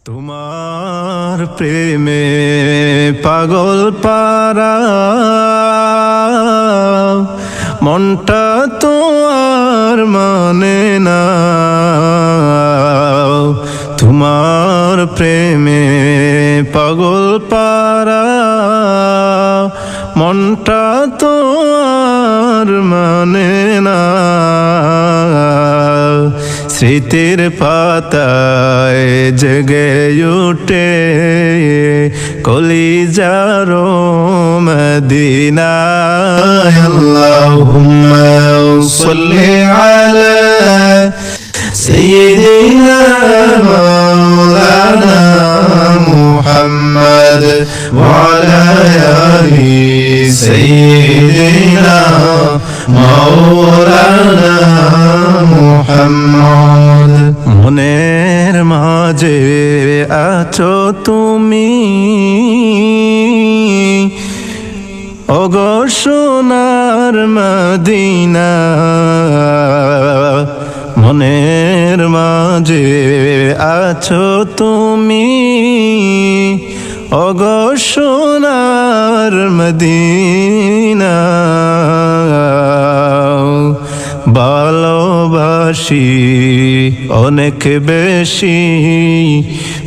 তোমার প্রেমে পাগল পারা মনটা তো আর মানে না। তোমার প্রেমে পাগল পারা মনটা তো আর মানে না। স্মৃতির পাতায় জেগে উঠে কলিজার মদিনা। আল্লাহুম্মা সাল্লি আলা সাইয়্যিদিনা মাওলানা মুহাম্মদ ওয়া আলা আলি সাইয়্যিদিনা মাওলানা মুহাম্মদ। মনের মাঝে আছো তুমি ওগো সোনার মদিনা। মনের মাঝে আছো তুমি ওগো সোনার মদিনা। ভালোবাসি অনেক বেশি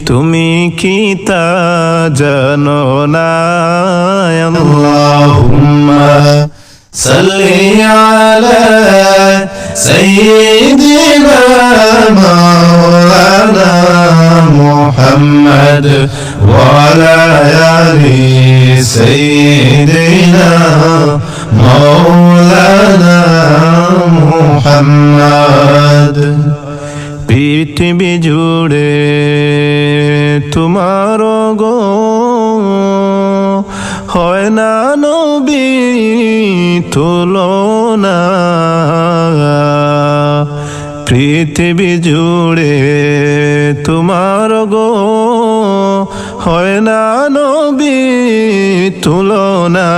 তুমি কি তা জানো না। আল্লাহুম্মা সাল্লি আলা সাইয়্যিদিনা মাওলানা মুহাম্মদ ওয়া আলা আলি সাইয়্যিদিনা মাওলানা মুহাম্মদ। পৃথিবী জুড়ে তোমার গো হয় না নবী তুলনা। পৃথিবী জুড়ে তোমার গো হয় না নবী তুলনা।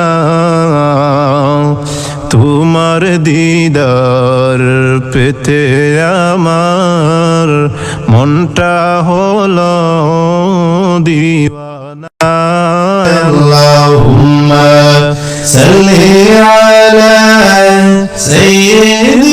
তোমার দিদার পেতে আমার মনটা হলো দিওয়ানা। আল্লাহুম্মা সাল্লি আলা সাইয়্যিদিনা